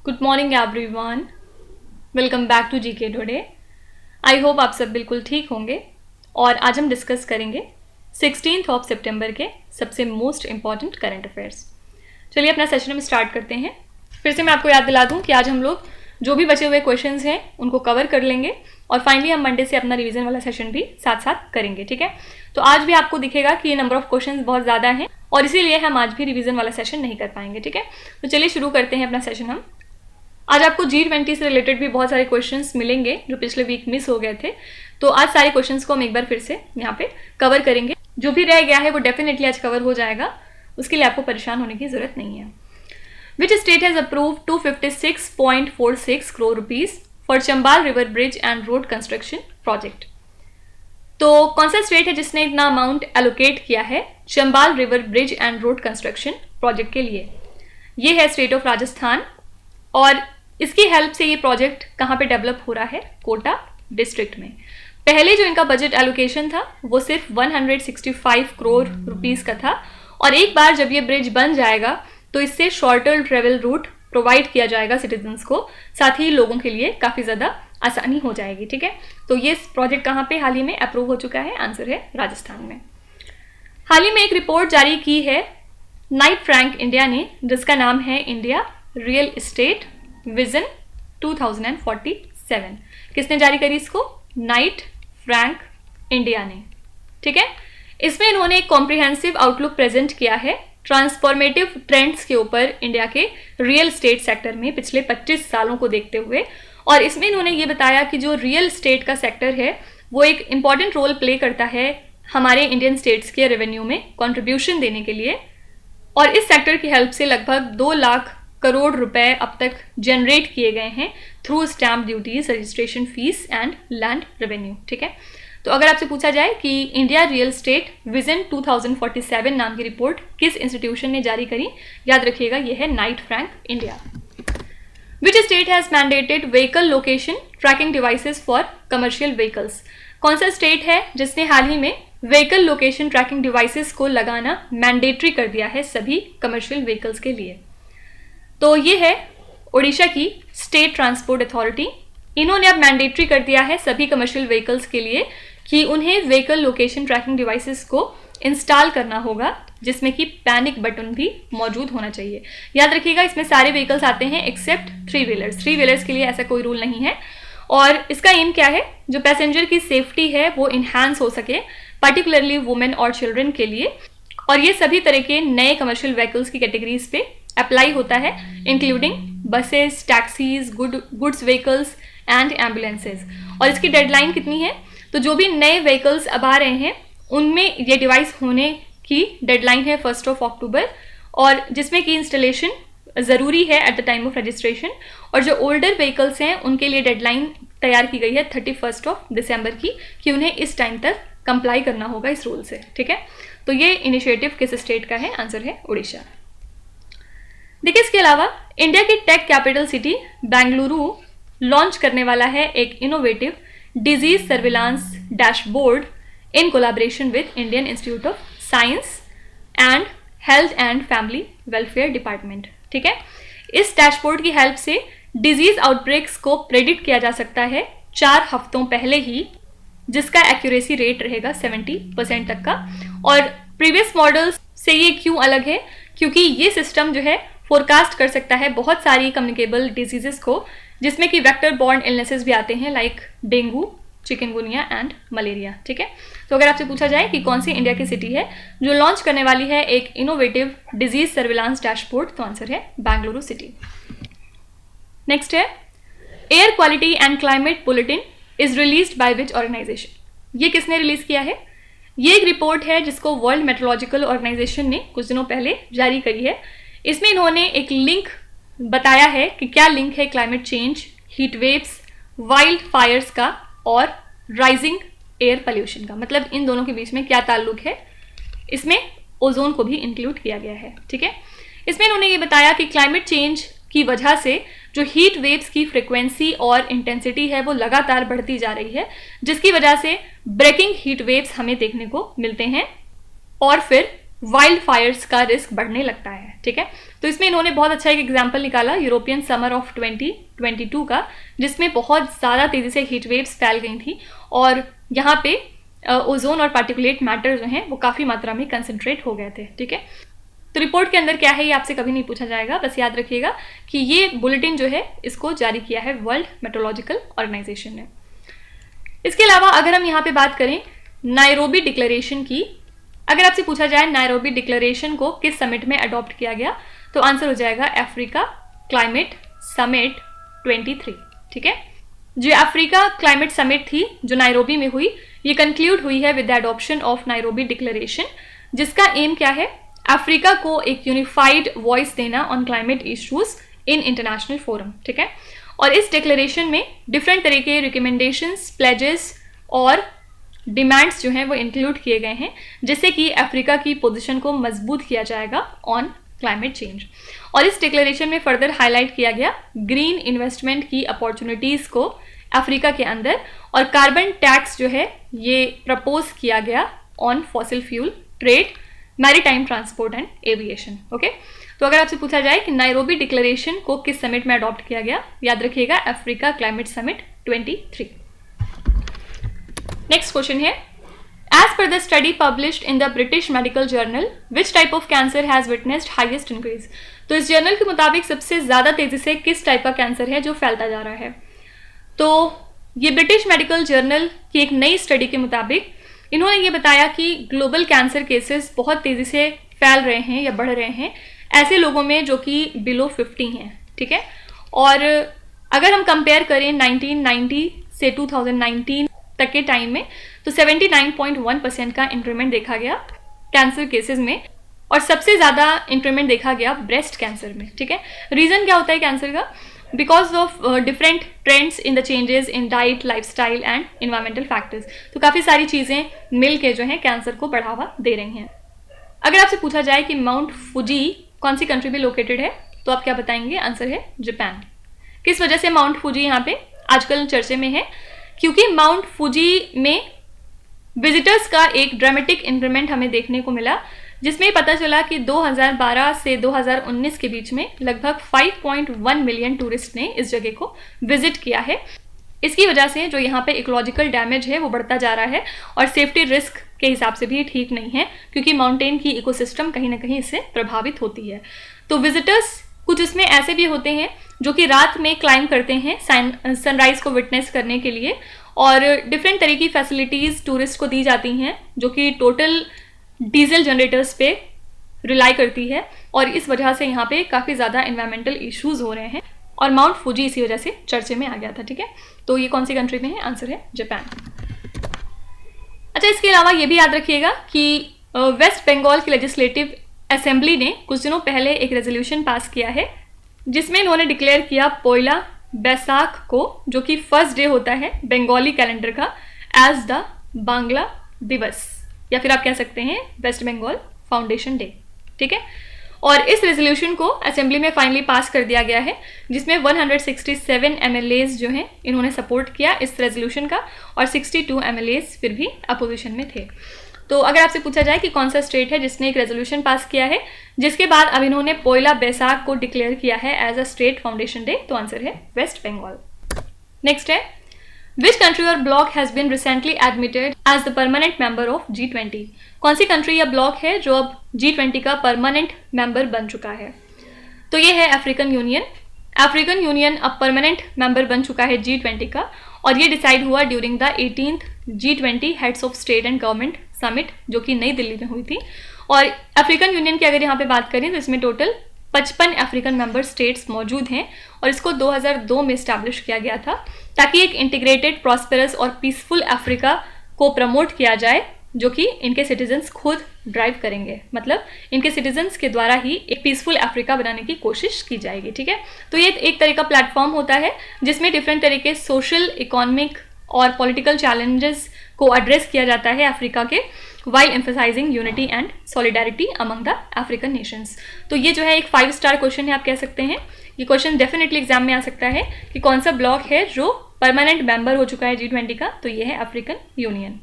Good morning everyone, welcome back to GK Today. I hope आप सब बिल्कुल ठीक होंगे और आज हम डिस्कस करेंगे 16 सितंबर के सबसे मोस्ट इम्पॉर्टेंट करंट अफेयर्स। चलिए अपना सेशन हम स्टार्ट करते हैं। फिर से मैं आपको याद दिला दूं कि आज हम लोग जो भी बचे हुए क्वेश्चंस हैं उनको कवर कर लेंगे और फाइनली हम मंडे से अपना रिवीजन वाला सेशन भी साथ साथ करेंगे, ठीक है। तो आज भी आपको दिखेगा कि ये नंबर ऑफ क्वेश्चंस बहुत ज़्यादा हैं और इसीलिए हम आज भी रिवीजन वाला सेशन नहीं कर पाएंगे, ठीक है। तो चलिए शुरू करते हैं अपना सेशन हम। आज आपको G20 से रिलेटेड भी बहुत सारे क्वेश्चंस मिलेंगे जो पिछले वीक मिस हो गए थे। तो आज सारे क्वेश्चंस को हम एक बार फिर से यहाँ पे कवर करेंगे। जो भी रह गया है वो डेफिनेटली आज कवर हो जाएगा, उसके लिए आपको परेशान होने की जरूरत नहीं है। Which state has approved 256.46 crore rupees for Chambal River Bridge and Road Construction Project? तो कौन सा स्टेट है जिसने इतना अमाउंट एलोकेट किया है Chambal river bridge and road construction project के लिए? ये है स्टेट ऑफ राजस्थान और इसकी हेल्प से ये प्रोजेक्ट कहाँ पे डेवलप हो रहा है? कोटा डिस्ट्रिक्ट में। पहले जो इनका बजट एलोकेशन था वो सिर्फ 165 करोड़ रुपीस का था और एक बार जब ये ब्रिज बन जाएगा तो इससे शॉर्टर ट्रेवल रूट प्रोवाइड किया जाएगा सिटीजन्स को, साथ ही लोगों के लिए काफ़ी ज़्यादा आसानी हो जाएगी, ठीक है। तो ये प्रोजेक्ट कहाँ पे हाल ही में अप्रूव हो चुका है? आंसर है राजस्थान में। हाल ही में एक रिपोर्ट जारी की है नाइट फ्रैंक इंडिया ने जिसका नाम है इंडिया रियल एस्टेट विजन 2047। किसने जारी करी इसको? नाइट फ्रैंक इंडिया ने, ठीक है। इसमें इन्होंने एक कॉम्प्रिहेंसिव आउटलुक प्रेजेंट किया है ट्रांसफॉर्मेटिव ट्रेंड्स के ऊपर इंडिया के रियल एस्टेट सेक्टर में पिछले 25 सालों को देखते हुए। और इसमें इन्होंने ये बताया कि जो रियल एस्टेट का सेक्टर है वो एक इम्पॉर्टेंट रोल प्ले करता है हमारे इंडियन स्टेट्स के रेवेन्यू में कंट्रीब्यूशन देने के लिए और इस सेक्टर की हेल्प से लगभग 2 लाख करोड़ रुपए अब तक जनरेट किए गए हैं through stamp duties, registration fees and land revenue, ठीक है। तो अगर आपसे पूछा जाए कि इंडिया रियल एस्टेट विजन 2047 नाम की रिपोर्ट किस इंस्टीट्यूशन ने जारी करी, याद रखिएगा ये है Knight Frank India. Which state has mandated vehicle location tracking devices for commercial vehicles? कौन सा स्टेट है जिसने हाल ही में व्हीकल लोकेशन ट्रैकिंग डिवाइसेस को लगाना मैंडेटरी कर दिया है सभी कमर्शियल व्हीकल्स के लिए? तो ये है ओडिशा की स्टेट ट्रांसपोर्ट अथॉरिटी। इन्होंने अब मैंडेटरी कर दिया है सभी कमर्शियल व्हीकल्स के लिए कि उन्हें व्हीकल लोकेशन ट्रैकिंग डिवाइसेस को इंस्टॉल करना होगा जिसमें कि पैनिक बटन भी मौजूद होना चाहिए। याद रखिएगा इसमें सारे व्हीकल्स आते हैं एक्सेप्ट 3 व्हीलर्स। 3 व्हीलर्स के लिए ऐसा कोई रूल नहीं है और इसका एम क्या है? जो पैसेंजर की सेफ्टी है वो इन्हांस हो सके, पर्टिकुलरली वुमेन और चिल्ड्रन के लिए। और ये सभी तरह के नए कमर्शियल व्हीकल्स की कैटेगरीज पे अप्लाई होता है including buses, taxis, goods vehicles and ambulances. और इसकी डेडलाइन कितनी है? तो जो भी नए व्हीकल्स अब आ रहे हैं उनमें ये डिवाइस होने की डेडलाइन है 1 अक्टूबर और जिसमें कि इंस्टॉलेशन ज़रूरी है at the time of registration. और जो ओल्डर व्हीकल्स हैं उनके लिए डेडलाइन तैयार की गई है 31 दिसंबर की कि उन्हें इस टाइम तक कंप्लाई करना होगा इस रूल से, ठीक है। तो ये इनिशिएटिव किस स्टेट का है? आंसर है उड़ीसा। देखिए इसके अलावा इंडिया की tech capital city Bengaluru launch करने वाला है एक innovative disease surveillance dashboard in collaboration with Indian Institute of Science and Health and Family Welfare Department, ठीक है। इस डैशबोर्ड की हेल्प से डिजीज आउटब्रेक्स को प्रेडिक्ट किया जा सकता है 4 हफ्तों पहले ही, जिसका एक्यूरेसी रेट रहेगा 70% तक का। और प्रीवियस मॉडल्स से ये क्यों अलग है? क्योंकि ये सिस्टम जो है फोरकास्ट कर सकता है बहुत सारी कम्युनिकेबल डिजीजेस को जिसमें कि वेक्टर बॉर्न इलनेसेस भी आते हैं like dengue, chikungunya and malaria, ठीक है। तो अगर आपसे पूछा जाए कि कौन सी इंडिया की सिटी है जो लॉन्च करने वाली है एक इनोवेटिव डिजीज सर्विलांस डैशबोर्ड, तो आंसर है बेंगलुरु सिटी। नेक्स्ट है air quality and climate bulletin is released by which organisation? ये किसने रिलीज किया है? ये एक रिपोर्ट है जिसको वर्ल्ड मेट्रोलॉजिकल ऑर्गेनाइजेशन ने कुछ दिनों पहले जारी करी है। इसमें इन्होंने एक लिंक बताया है कि क्या लिंक है climate change, heat waves, wild Fyers का और राइजिंग एयर पोल्यूशन का। मतलब इन दोनों के बीच में क्या ताल्लुक है? इसमें ओजोन को भी इंक्लूड किया गया है, ठीक है। इसमें इन्होंने ये बताया कि क्लाइमेट चेंज की वजह से जो हीट वेव्स की फ्रिक्वेंसी और इंटेंसिटी है वो लगातार बढ़ती जा रही है, जिसकी वजह से ब्रेकिंग हीट वेव्स हमें देखने को मिलते हैं और फिर वाइल्ड फायर्स का रिस्क बढ़ने लगता है। ठीक है, तो इसमें इन्होंने बहुत अच्छा एक एग्जाम्पल निकाला यूरोपियन समर ऑफ 2022 का, जिसमें बहुत ज़्यादा तेज़ी से हीट वेव्स फैल गई थी और यहाँ पे ओजोन और पार्टिकुलेट मैटर जो हैं वो काफ़ी मात्रा में कंसनट्रेट हो गए थे। ठीक है, तो रिपोर्ट के अंदर क्या है ये आपसे कभी नहीं पूछा जाएगा, बस याद रखिएगा कि ये बुलेटिन जो है इसको जारी किया है वर्ल्ड मेट्रोलॉजिकल ऑर्गेनाइजेशन ने। इसके अलावा अगर हम यहाँ पे बात करें नायरोबी डिक्लेरेशन की, अगर आपसे पूछा जाए नायरोबी डिक्लेरेशन को किस समिट में अडॉप्ट किया गया, तो आंसर हो जाएगा अफ्रीका क्लाइमेट समिट 23। ठीक है, जो अफ्रीका क्लाइमेट समिट थी जो नायरोबी में हुई, ये कंक्लूड हुई है with the adoption of Nairobi declaration, जिसका एम क्या है, अफ्रीका को एक यूनिफाइड वॉइस देना on climate issues in international forum. ठीक है, और इस डिक्लेरेशन में डिफरेंट तरह के रिकमेंडेशंस, प्लेजेस और डिमांड्स जो हैं वो इंक्लूड किए गए हैं, जिससे कि अफ्रीका की पोजीशन को मजबूत किया जाएगा ऑन क्लाइमेट चेंज। और इस डिक्लेरेशन में फर्दर हाईलाइट किया गया ग्रीन इन्वेस्टमेंट की अपॉर्चुनिटीज़ को अफ्रीका के अंदर, और कार्बन टैक्स जो है ये प्रपोज किया गया on fossil fuel trade, maritime transport and aviation. Okay, तो अगर आपसे पूछा जाए कि नायरोबी डिक्लेरेशन को किस समिट में अडॉप्ट किया गया, याद रखिएगा Africa climate summit 23। Next question है, as per the study published in the British Medical Journal which type of cancer has witnessed highest increase. तो इस जर्नल के मुताबिक सबसे ज्यादा तेजी से किस टाइप का कैंसर है जो फैलता जा रहा है। तो ये ब्रिटिश मेडिकल जर्नल की एक नई स्टडी के मुताबिक इन्होंने ये बताया कि ग्लोबल कैंसर केसेस बहुत तेजी से फैल रहे हैं या बढ़ रहे हैं ऐसे लोगों में जो कि बिलो 50 हैं। ठीक है, और अगर हम कंपेयर करें 1990 से 2019 तक के टाइम में, तो 79.1% का इंक्रीमेंट देखा गया कैंसर केसेस में, और सबसे ज़्यादा इंक्रीमेंट देखा गया ब्रेस्ट कैंसर में। ठीक है, रीज़न क्या होता है कैंसर का, because of different trends in the changes in diet, lifestyle and environmental factors. तो काफ़ी सारी चीज़ें मिल के जो हैं कैंसर को बढ़ावा दे रही हैं। अगर आपसे पूछा जाए कि माउंट फुजी कौन सी कंट्री में लोकेटेड है, तो आप क्या बताएंगे, आंसर है जापान। किस वजह से माउंट फुजी यहाँ पे आजकल चर्चे में है, क्योंकि माउंट फुजी में विजिटर्स का एक ड्रामेटिक इंक्रीमेंट हमें देखने को मिला, जिसमें पता चला कि 2012 से 2019 के बीच में लगभग 5.1 मिलियन टूरिस्ट ने इस जगह को विजिट किया है। इसकी वजह से जो यहाँ पे इकोलॉजिकल डैमेज है वो बढ़ता जा रहा है, और सेफ्टी रिस्क के हिसाब से भी ठीक नहीं है, क्योंकि माउंटेन की इकोसिस्टम कहीं ना कहीं इससे प्रभावित होती है। तो विजिटर्स कुछ इसमें ऐसे भी होते हैं जो कि रात में क्लाइंब करते हैं सनराइज को विटनेस करने के लिए, और डिफरेंट तरह की फैसिलिटीज़ टूरिस्ट को दी जाती हैं जो कि टोटल डीजल जनरेटर्स पे रिलाई करती है, और इस वजह से यहाँ पे काफ़ी ज़्यादा एनवायरमेंटल इश्यूज हो रहे हैं, और माउंट फुजी इसी वजह से चर्चे में आ गया था। ठीक है, तो ये कौन सी कंट्री में है, आंसर है जापान। अच्छा, इसके अलावा ये भी याद रखिएगा कि वेस्ट बंगाल की लेजिस्लेटिव असेंबली ने कुछ दिनों पहले एक रेजोल्यूशन पास किया है, जिसमें इन्होंने डिक्लेयर किया पोइला बैसाख को, जो कि फर्स्ट डे होता है बंगाली कैलेंडर का, एज द बांग्ला दिवस, या फिर आप कह सकते हैं वेस्ट बंगाल फाउंडेशन डे। ठीक है, और इस रेजोल्यूशन को असेंबली में फाइनली पास कर दिया गया है, जिसमें 167 MLAs जो हैं इन्होंने सपोर्ट किया इस रेजोल्यूशन का, और 62 MLAs फिर भी अपोजिशन में थे। तो अगर आपसे पूछा जाए कि कौन सा स्टेट है जिसने एक रेजोल्यूशन पास किया है जिसके बाद अब इन्होंने पोइला बैसाख को डिक्लेयर किया है as a state foundation day, तो आंसर है वेस्ट बंगाल। नेक्स्ट है, Which country or bloc has been recently admitted as the permanent member of G20? कौन सी कंट्री या ब्लॉक है जो अब G20 का परमानेंट मेंबर बन चुका है? तो ये है अफ्रीकन यूनियन। अफ्रीकन यूनियन अब परमानेंट मेंबर बन चुका है G20 का, और ये डिसाइड हुआ during the 18th G20 heads of state and government summit, जो कि नई दिल्ली में हुई थी। और अफ्रीकन यूनियन की अगर यहाँ पे बात करें तो इसमें टोटल 55 अफ्रीकन मेंबर स्टेट्स मौजूद हैं, और इसको 2002 में इस्टेब्लिश किया गया था ताकि एक इंटीग्रेटेड, प्रॉस्पेरस और पीसफुल अफ्रीका को प्रमोट किया जाए, जो कि इनके सिटीजन्स खुद ड्राइव करेंगे। मतलब इनके सिटीजन्स के द्वारा ही एक पीसफुल अफ्रीका बनाने की कोशिश की जाएगी। ठीक है, तो ये एक तरह का प्लेटफॉर्म होता है जिसमें डिफरेंट तरह के सोशल, इकोनॉमिक और पॉलिटिकल चैलेंजेस को एड्रेस किया जाता है अफ्रीका के, while emphasizing unity and solidarity among the African nations। तो ये जो है एक 5 स्टार क्वेश्चन है, आप कह सकते हैं। ये क्वेश्चन डेफिनेटली एग्जाम में आ सकता है कि कौन सा ब्लॉक है जो परमानेंट मेंबर हो चुका है G20 का, तो ये है अफ्रीकन यूनियन।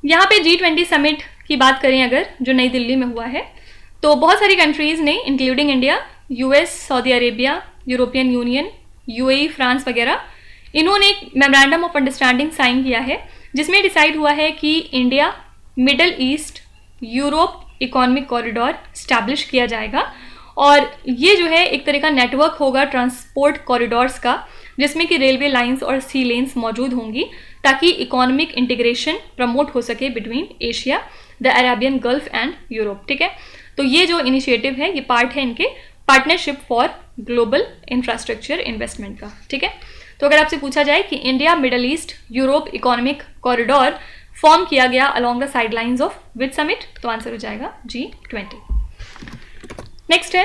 यहाँ पे G20 समिट की बात करें अगर, जो नई दिल्ली में हुआ है, तो बहुत सारी कंट्रीज़ ने including India, US, Saudi Arabia, European union, UAE, France वगैरह, इन्होंने एक मेमोरेंडम ऑफ अंडरस्टैंडिंग साइन किया है जिसमें डिसाइड हुआ है कि India Middle East Europe economic corridor establish किया जाएगा। और ये जो है एक तरह का नेटवर्क होगा ट्रांसपोर्ट कॉरिडोर्स का, जिसमें कि रेलवे लाइंस और सी लेन्स मौजूद होंगी ताकि इकोनॉमिक इंटीग्रेशन प्रमोट हो सके between Asia, the Arabian gulf and Europe. ठीक है, तो ये जो इनिशिएटिव है ये पार्ट है इनके partnership for global infrastructure investment का। ठीक है, तो अगर आपसे पूछा जाए कि India Middle East Europe economic corridor form किया गया along the sidelines of which summit, तो आंसर हो जाएगा G20। नेक्स्ट है,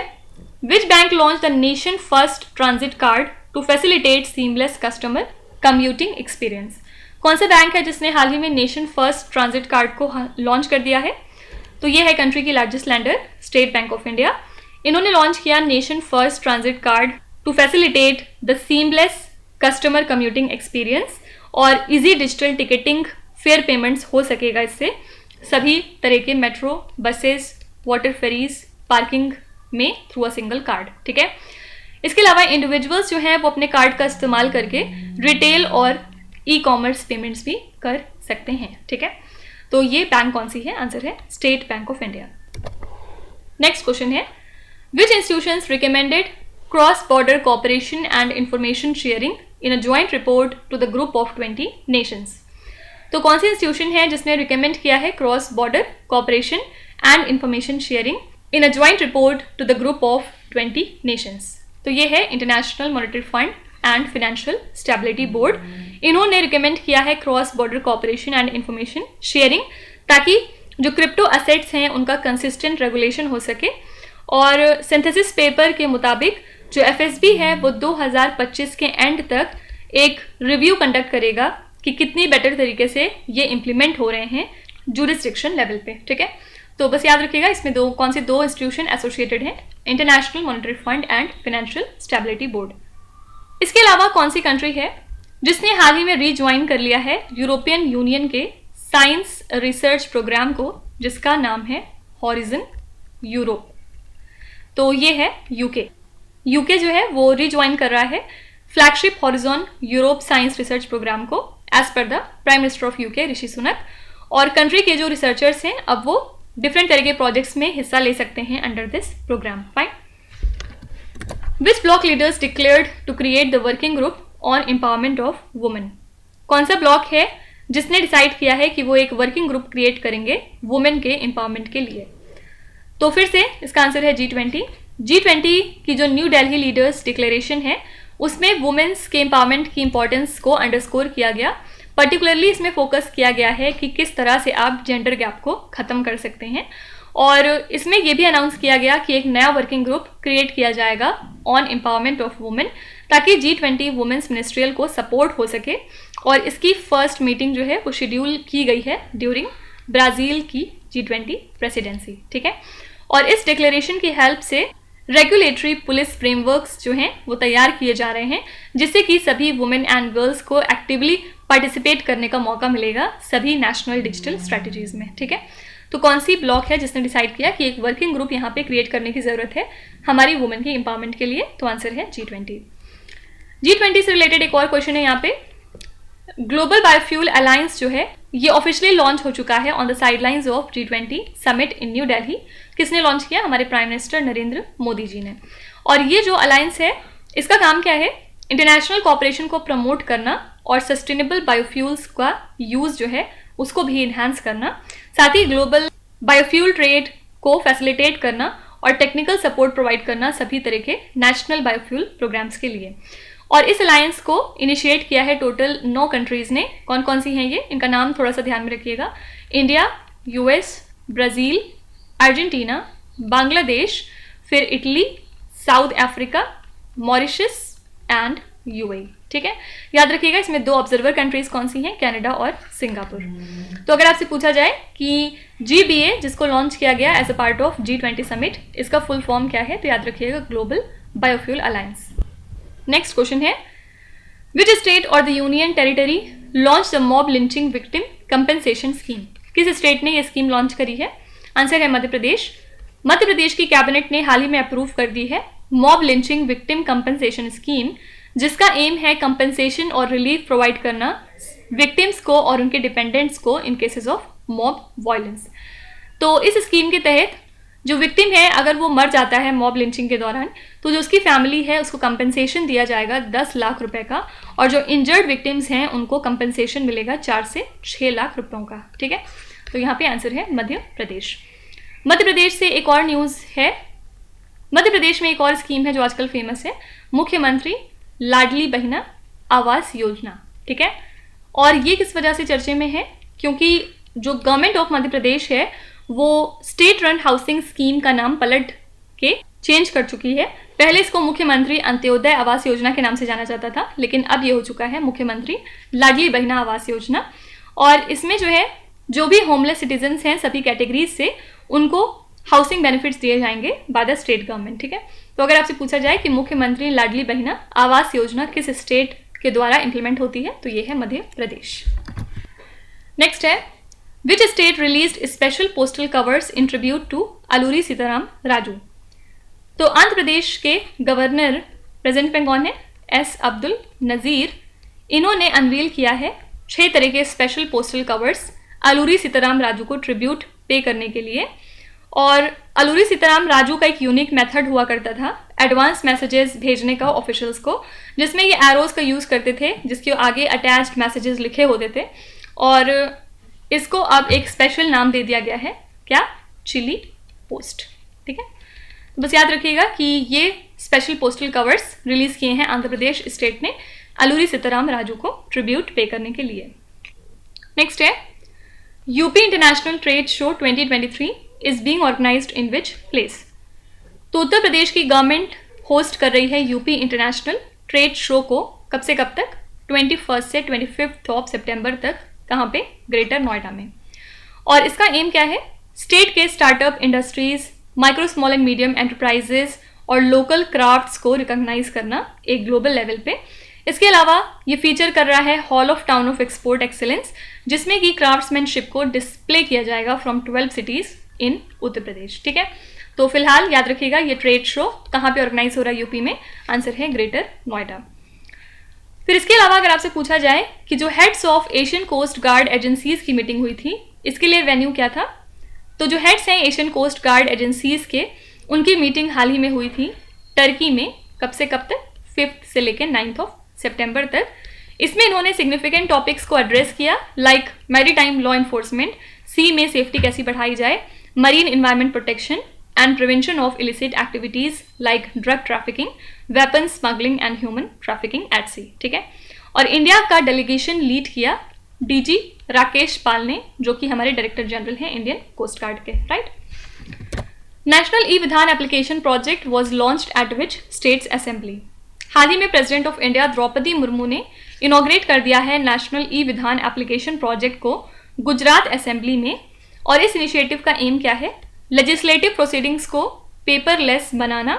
which bank launch the nation first transit card to facilitate seamless customer commuting experience. कौन सा बैंक है जिसने हाल ही में नेशन फर्स्ट ट्रांजिट कार्ड को लॉन्च कर दिया है? तो ये है कंट्री की largest lender, State Bank of India. इन्होंने लॉन्च किया nation first transit card to facilitate the seamless customer commuting experience, और easy digital ticketing fare payments हो सकेगा इससे सभी तरह के metro, buses, water ferries, parking में थ्रू अ सिंगल कार्ड। ठीक है, इसके अलावा इंडिविजुअल्स जो हैं वो अपने कार्ड का इस्तेमाल करके रिटेल और ई कॉमर्स पेमेंट्स भी कर सकते हैं। ठीक है, तो ये बैंक कौन सी है? आंसर है State Bank of India. Next question है, which institutions recommended cross border cooperation and information sharing in a joint report to the group of 20 nations. तो कौन सी इंस्टीट्यूशन है जिसने रिकमेंड किया है cross border cooperation and information sharing in a joint report to the group of 20 nations? तो ये है International Monetary Fund and Financial Stability Board. इन्होंने रिकमेंड किया है cross border cooperation and information sharing ताकि जो क्रिप्टो असेट्स हैं उनका कंसिस्टेंट रेगुलेशन हो सके। और सिंथेसिस पेपर के मुताबिक जो एफएसबी है वो 2025 के एंड तक एक रिव्यू कंडक्ट करेगा कि कितनी बेटर तरीके से ये इम्प्लीमेंट हो रहे हैं जूरिसडिक्शन लेवल पे। ठीक है, तो बस याद रखिएगा इसमें कौन से दो इंस्टीट्यूशन एसोसिएटेड हैं, international Monetary Fund and Financial Stability board. इसके अलावा कौन सी कंट्री है जिसने हाल ही में रीज्वाइन कर लिया है यूरोपियन यूनियन के साइंस रिसर्च प्रोग्राम को, जिसका नाम है हॉरिजन यूरोप? तो ये है यूके। यूके जो है वो रीज्वाइन कर रहा है flagship Horizon Europe science research programme को as per the prime minister of UK Rishi Sunak. और कंट्री के जो रिसर्चर्स हैं अब वो डिफरेंट तरह के प्रोजेक्ट्स में हिस्सा ले सकते हैं under this programme. Fine. Which block leaders declared to create the working group on empowerment of women? कौन सा ब्लॉक है जिसने डिसाइड किया है कि वो एक वर्किंग ग्रुप क्रिएट करेंगे वुमेन के एम्पावरमेंट के लिए? तो फिर से इसका आंसर है G20। G20 की जो न्यू दिल्ली लीडर्स डिक्लेरेशन है उसमें वुमेन्स के एम्पावरमेंट की इंपॉर्टेंस को अंडरस्कोर किया गया। पर्टिकुलरली इसमें फोकस किया गया है कि किस तरह से आप जेंडर गैप को ख़त्म कर सकते हैं। और इसमें यह भी अनाउंस किया गया कि एक नया वर्किंग ग्रुप क्रिएट किया जाएगा ऑन एम्पावरमेंट ऑफ वुमेन ताकि G20 वुमेन्स मिनिस्ट्रियल को सपोर्ट हो सके। और इसकी फर्स्ट मीटिंग जो है वो शेड्यूल की गई है ड्यूरिंग ब्राज़ील की G20 प्रेसिडेंसी। ठीक है, और इस डिक्लेरेशन की हेल्प से रेगुलेटरी पुलिस फ्रेमवर्क्स जो हैं वो तैयार किए जा रहे हैं जिससे कि सभी वुमेन एंड गर्ल्स को एक्टिवली पार्टिसिपेट करने का मौका मिलेगा सभी नेशनल डिजिटल स्ट्रैटेजीज में। ठीक है, तो कौन सी ब्लॉक है जिसने डिसाइड किया कि एक वर्किंग ग्रुप यहाँ पे क्रिएट करने की ज़रूरत है हमारी वुमेन की एम्पावरमेंट के लिए? तो आंसर है G20। G20 से रिलेटेड एक और क्वेश्चन है यहाँ पे, ग्लोबल बायोफ्यूल अलायंस जो है ये ऑफिशियली लॉन्च हो चुका है on the sidelines of G20 summit in new Delhi. किसने लॉन्च किया? हमारे प्राइम मिनिस्टर नरेंद्र मोदी जी ने। और ये जो अलायंस है इसका काम क्या है? इंटरनेशनल कोऑपरेशन को प्रमोट करना और सस्टेनेबल बायोफ्यूल्स का यूज़ जो है उसको भी इन्हांस करना, साथ ही ग्लोबल बायोफ्यूल ट्रेड को फैसिलिटेट करना और टेक्निकल सपोर्ट प्रोवाइड करना सभी तरह के नेशनल बायोफ्यूल प्रोग्राम्स के लिए। और इस अलायंस को इनिशिएट किया है टोटल 9 कंट्रीज़ ने। कौन कौन सी हैं ये? इनका नाम थोड़ा सा ध्यान में रखिएगा। India, US, Brazil, Argentina, Bangladesh, फिर Italy, South Africa, Mauritius and UAE. ठीक है, याद रखिएगा इसमें 2 ऑब्जर्वर कंट्रीज कौन सी हैं? कनाडा और सिंगापुर। तो अगर आपसे पूछा जाए कि GBA जिसको लॉन्च किया गया as a part of G20 summit, इसका फुल फॉर्म क्या है? तो याद रखिएगा global biofuel alliance. Next question है, विच स्टेट और the union territory launch the mob lynching victim compensation scheme? किस स्टेट ने ये स्कीम लॉन्च करी है? आंसर है मध्य प्रदेश। मध्य प्रदेश की कैबिनेट ने हाल ही में अप्रूव कर दी है mob lynching victim compensation scheme, जिसका एम है कंपनसेशन और रिलीफ प्रोवाइड करना विक्टिम्स को और उनके डिपेंडेंट्स को इन केसेस ऑफ मॉब वायलेंस। तो इस स्कीम के तहत जो विक्टिम है अगर वो मर जाता है मॉब लिंचिंग के दौरान, तो जो उसकी फैमिली है उसको कंपनसेशन दिया जाएगा 10 लाख रुपए का, और जो इंजर्ड विक्टिम्स हैं उनको कंपनसेशन मिलेगा 4 से 6 लाख रुपयों का। ठीक है, तो यहाँ पे आंसर है मध्य प्रदेश। मध्य प्रदेश से एक और न्यूज़ है। मध्य प्रदेश में एक और स्कीम है जो आजकल फेमस है, मुख्यमंत्री लाडली बहना आवास योजना। ठीक है, और ये किस वजह से चर्चे में है? क्योंकि जो गवर्नमेंट ऑफ मध्य प्रदेश है वो स्टेट रन हाउसिंग स्कीम का नाम पलट के चेंज कर चुकी है। पहले इसको मुख्यमंत्री अंत्योदय आवास योजना के नाम से जाना जाता था, लेकिन अब ये हो चुका है मुख्यमंत्री लाडली बहना आवास योजना। और इसमें जो है जो भी होमलेस सिटीजन्स हैं सभी कैटेगरीज से उनको हाउसिंग बेनिफिट्स दिए जाएंगे बाय द स्टेट गवर्नमेंट। ठीक है, तो अगर आपसे पूछा जाए कि मुख्यमंत्री लाडली बहना आवास योजना किस स्टेट के द्वारा इंप्लीमेंट होती है, तो ये है मध्य प्रदेश। नेक्स्ट है, which state released special postal covers in tribute to Alluri Sitarama Raju? तो आंध्र प्रदेश के गवर्नर प्रेजेंट में कौन है? एस अब्दुल नज़ीर। इन्होंने अनवील किया है 6 तरह के special postal covers Alluri Sitarama Raju को ट्रिब्यूट पे करने के लिए। और अलूरी सीताराम राजू का एक यूनिक मेथड हुआ करता था एडवांस मैसेजेस भेजने का ऑफिशियल्स को, जिसमें ये एरोज का यूज़ करते थे जिसके आगे अटैच्ड मैसेजेस लिखे होते थे, और इसको अब एक स्पेशल नाम दे दिया गया है, क्या? Chile post. ठीक है, तो बस याद रखिएगा कि ये स्पेशल पोस्टल कवर्स रिलीज किए हैं आंध्र प्रदेश स्टेट ने अलूरी सीताराम राजू को ट्रिब्यूट पे करने के लिए। नेक्स्ट है, UP international trade show 2023 is being organised in which place? तो उत्तर प्रदेश की गवर्नमेंट होस्ट कर रही है यूपी इंटरनेशनल ट्रेड शो को कब से कब तक? 21 से 25 ऑफ सितंबर तक। कहाँ पे? ग्रेटर नोएडा में। और इसका एम क्या है? स्टेट के startup industries, micro small and medium enterprises और लोकल क्राफ्ट्स को रिकॉग्नाइज करना एक ग्लोबल लेवल पे। इसके अलावा ये फीचर कर रहा है hall of town of export excellence, जिसमें कि क्राफ्ट्समैनशिप को डिस्प्ले किया जाएगा from 12 cities in Uttar Pradesh. ठीक है, तो फिलहाल याद रखिएगा ये ट्रेड शो कहाँ पे ऑर्गेनाइज हो रहा है? यूपी में। आंसर है ग्रेटर नोएडा। फिर इसके अलावा अगर आपसे पूछा जाए कि जो heads of Asian coast guard agencies की मीटिंग हुई थी, इसके लिए वेन्यू क्या था? तो जो हेड्स हैं एशियन कोस्ट गार्ड एजेंसीज के, उनकी मीटिंग हाल ही में हुई थी टर्की में। कब से कब तक? 5 से लेकर 9 ऑफ सितंबर तक। इसमें इन्होंने सिग्निफिकेंट टॉपिक्स को एड्रेस किया, like maritime law enforcement, sea में सेफ्टी कैसी बढ़ाई जाए, marine environment protection and prevention of illicit activities like drug trafficking, weapon smuggling and human trafficking at sea. ठीक है, और इंडिया का डेलीगेशन लीड किया डीजी राकेश पाल ने, जो कि हमारे डायरेक्टर जनरल हैं इंडियन कोस्ट गार्ड के। Right. National e Vidhan application project was launched at which states assembly? हाल ही में President of India Draupadi Murmu ने इनॉग्रेट कर दिया है national e Vidhan application project को गुजरात असेंबली में। और इस इनिशिएटिव का एम क्या है? लेजिस्लेटिव प्रोसीडिंग्स को पेपरलेस बनाना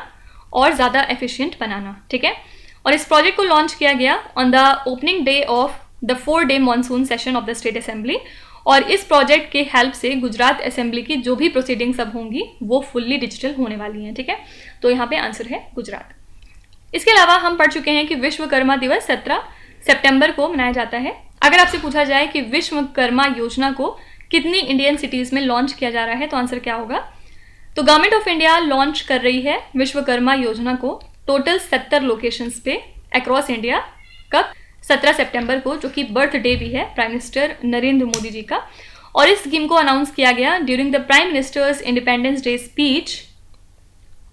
और ज़्यादा एफिशिएंट बनाना। ठीक है, और इस प्रोजेक्ट को लॉन्च किया गया on the opening day of the 4-day monsoon session of the state assembly. और इस प्रोजेक्ट के हेल्प से गुजरात असेंबली की जो भी प्रोसीडिंग्स अब होंगी वो फुल्ली डिजिटल होने वाली हैं। ठीक है, तो यहाँ पे आंसर है गुजरात। इसके अलावा हम पढ़ चुके हैं कि विश्वकर्मा दिवस 17 सितंबर को मनाया जाता है। अगर आपसे पूछा जाए कि विश्वकर्मा योजना को कितनी इंडियन सिटीज़ में लॉन्च किया जा रहा है, तो आंसर क्या होगा? तो गवर्नमेंट ऑफ इंडिया लॉन्च कर रही है विश्वकर्मा योजना को टोटल 70 लोकेशंस पे अक्रॉस इंडिया। कब? 17 सितंबर को, जो कि बर्थडे भी है प्राइम मिनिस्टर नरेंद्र मोदी जी का। और इस स्कीम को अनाउंस किया गया during the prime ministers independence day speech.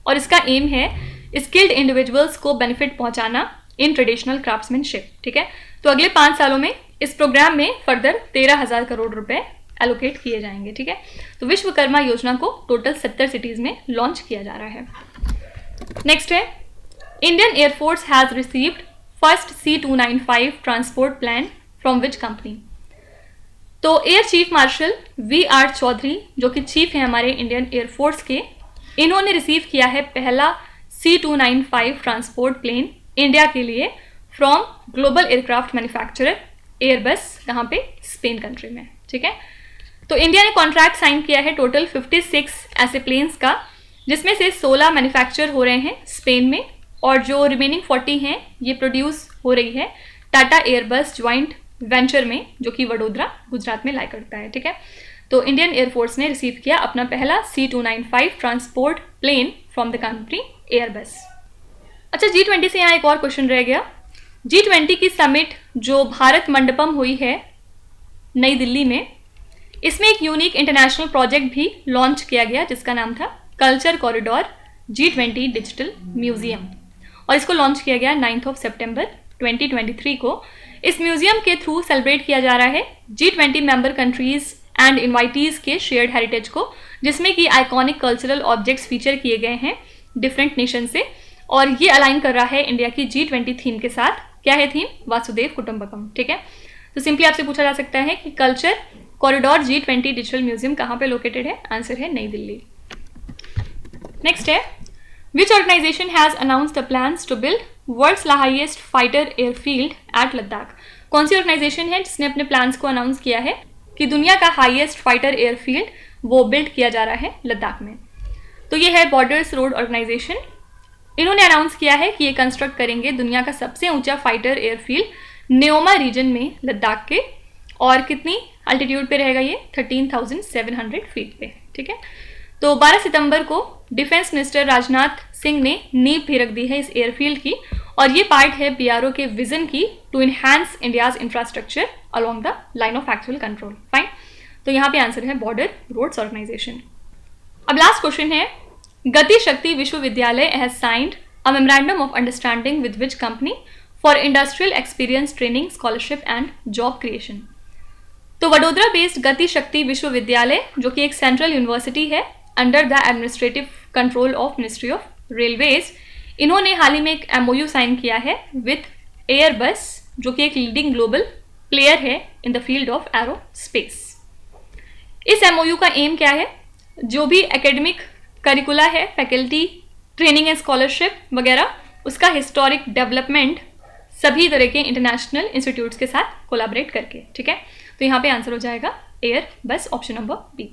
और इसका एम है स्किल्ड इंडिविजुअल्स को बेनिफिट पहुंचाना इन ट्रेडिशनल क्राफ्ट्समैनशिप। ठीक है, तो अगले 5 सालों में इस प्रोग्राम में फर्दर 13,000 करोड़ रुपए एलोकेट किए जाएंगे। ठीक है, तो विश्वकर्मा योजना को टोटल 70 सिटीज में लॉन्च किया जा रहा है। नेक्स्ट है, Indian air force has received first C295 transport plan from which company? तो air chief marshal VR Chaudhary, जो कि चीफ है हमारे इंडियन एयरफोर्स के, इन्होंने रिसीव किया है पहला C295 ट्रांसपोर्ट प्लेन इंडिया के लिए from global aircraft manufacturer Airbus. कहाँ पे? स्पेन कंट्री में। ठीक है, तो इंडिया ने कॉन्ट्रैक्ट साइन किया है टोटल 56 ऐसे प्लेन्स का, जिसमें से 16 मैन्युफैक्चर हो रहे हैं स्पेन में, और जो रिमेनिंग 40 हैं ये प्रोड्यूस हो रही है टाटा एयरबस ज्वाइंट वेंचर में, जो कि वडोदरा गुजरात में लाई करता है। ठीक है, तो इंडियन एयरफोर्स ने रिसीव किया अपना पहला C295 transport plane from the company Airbus. अच्छा, G20 से यहाँ एक और क्वेश्चन रह गया। G20 की समिट जो भारत मंडपम हुई है नई दिल्ली में, इसमें एक यूनिक इंटरनेशनल प्रोजेक्ट भी लॉन्च किया गया जिसका नाम था culture corridor G20 digital museum, और इसको लॉन्च किया गया 9 सितंबर 2023 को। इस म्यूजियम के थ्रू सेलिब्रेट किया जा रहा है G20 मेंबर कंट्रीज एंड इन्वाइटीज़ के शेयर्ड हेरिटेज को, जिसमें कि आइकॉनिक कल्चरल ऑब्जेक्ट्स फीचर किए गए हैं डिफरेंट नेशन से, और ये अलाइन कर रहा है इंडिया की G20 थीम के साथ। क्या है थीम? वासुदेव कुटुंबकम। ठीक है, तो सिंपली आपसे पूछा जा सकता है कि culture corridor G20 digital museum कहाँ पे लोकेटेड है? आंसर है नई दिल्ली। नेक्स्ट है, which organization has announced the plans to build world's highest fighter airfield at Ladakh? कौन सी ऑर्गेनाइजेशन है जिसने अपने प्लान्स को अनाउंस किया है कि दुनिया का हाईएस्ट फाइटर एयरफील्ड वो बिल्ड किया जा रहा है लद्दाख में? तो ये है बॉर्डर्स रोड ऑर्गेनाइजेशन। इन्होंने अनाउंस किया है कि ये कंस्ट्रक्ट करेंगे दुनिया का सबसे ऊंचा फाइटर एयरफील्ड न्योमा रीजन में लद्दाख के, और कितनी अल्टीट्यूड पे रहेगा ये? 13,700 फीट पे। ठीक है, तो 12 सितंबर को डिफेंस मिनिस्टर राजनाथ सिंह ने नींव भी रख दी है इस एयरफील्ड की, और ये पार्ट है बीआरओ के विजन की to enhance India's infrastructure along the line of actual control. Fine, तो यहाँ पे आंसर है बॉर्डर रोड्स ऑर्गेनाइजेशन। अब लास्ट क्वेश्चन है, Gati Shakti Vishwavidyalaya has signed a memorandum of understanding with which company for industrial experience training scholarship and job creation? तो Vadodara based Gati Shakti Vishwavidyalaya, जो कि एक सेंट्रल यूनिवर्सिटी है under the administrative control of ministry of railways, इन्होंने हाल ही में एक MOU साइन किया है विथ एयरबस, जो कि एक लीडिंग ग्लोबल प्लेयर है in the field of aerospace. इस MOU का एम क्या है? जो भी एकेडमिक करिकुला है, फैकल्टी ट्रेनिंग एंड स्कॉलरशिप वगैरह, उसका हिस्टोरिक डेवलपमेंट सभी तरह के इंटरनेशनल इंस्टीट्यूट्स के साथ कोलैबोरेट करके। ठीक है, तो यहाँ पे आंसर हो जाएगा एयरबस, ऑप्शन नंबर बी।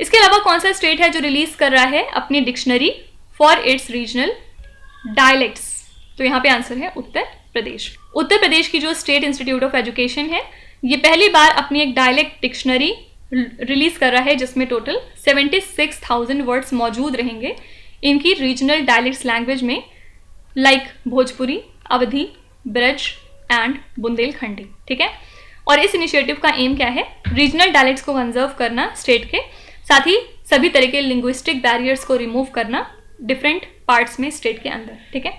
इसके अलावा कौन सा स्टेट है जो रिलीज कर रहा है अपनी dictionary for its regional dialects? तो यहाँ पे आंसर है उत्तर प्रदेश। उत्तर प्रदेश की जो स्टेट इंस्टीट्यूट ऑफ एजुकेशन है, ये पहली बार अपनी एक डायलेक्ट डिक्शनरी रिलीज कर रहा है जिसमें टोटल 76,000 वर्ड्स मौजूद रहेंगे इनकी रीजनल डायलेक्ट्स लैंग्वेज में, like Bhojpuri, Awadhi, Braj and Bundelkhandi. ठीक है, और इस इनिशिएटिव का एम क्या है? रीजनल डायलेक्ट्स को कंजर्व करना स्टेट के, साथ ही सभी तरह के लिंग्विस्टिक बैरियर्स को रिमूव करना डिफरेंट पार्ट्स में स्टेट के अंदर। ठीक है,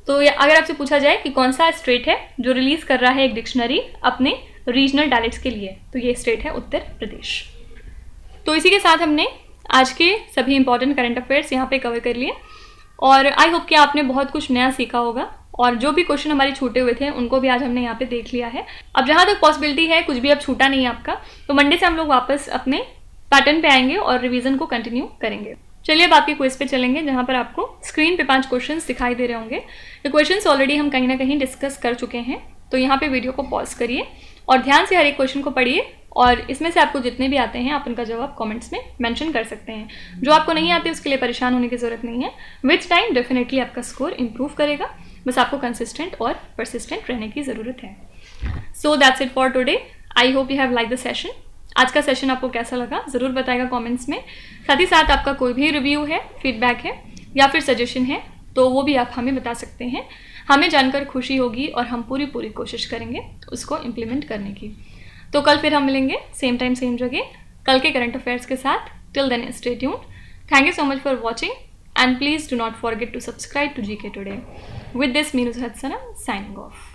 तो अगर आपसे पूछा जाए कि कौन सा स्टेट है जो रिलीज कर रहा है एक डिक्शनरी अपने रीजनल डायलेक्ट्स के लिए, तो ये स्टेट है उत्तर प्रदेश। तो इसी के साथ हमने आज के सभी इंपॉर्टेंट करंट अफेयर्स यहाँ पे कवर कर लिए, और आई होप कि आपने बहुत कुछ नया सीखा होगा, और जो भी क्वेश्चन हमारे छूटे हुए थे उनको भी आज हमने यहाँ पे देख लिया है। अब जहाँ तक पॉसिबिलिटी है, कुछ भी अब छूटा नहीं है आपका, तो मंडे से हम लोग वापस अपने पैटर्न पे आएंगे और रिवीजन को कंटिन्यू करेंगे। चलिए अब आपके क्विज पे चलेंगे, जहाँ पर आपको स्क्रीन पे 5 क्वेश्चंस दिखाई दे रहे होंगे। ये क्वेश्चंस ऑलरेडी हम कहीं ना कहीं डिस्कस कर चुके हैं, तो यहाँ पे वीडियो को पॉज करिए और ध्यान से हर एक क्वेश्चन को पढ़िए, और इसमें से आपको जितने भी आते हैं आप उनका जवाब कमेंट्स में मेंशन कर सकते हैं। जो आपको नहीं आते उसके लिए परेशान होने की ज़रूरत नहीं है, विथ टाइम डेफिनेटली आपका स्कोर इंप्रूव करेगा, बस आपको कंसिस्टेंट और परसिस्टेंट रहने की ज़रूरत है। So that's it for today. I hope you have like the session. आज का सेशन आपको कैसा लगा ज़रूर बताएगा कमेंट्स में। साथ ही साथ आपका कोई भी रिव्यू है, फीडबैक है या फिर सजेशन है तो वो भी आप हमें बता सकते हैं। हमें जानकर खुशी होगी और हम पूरी कोशिश करेंगे उसको इम्प्लीमेंट करने की। तो कल फिर हम मिलेंगे सेम टाइम सेम जगह कल के करंट अफेयर्स के साथ। Till then stay tuned. Thank you so much for watching and please do not forget to subscribe to GK Today. With this, Meenu Hadsana signing off.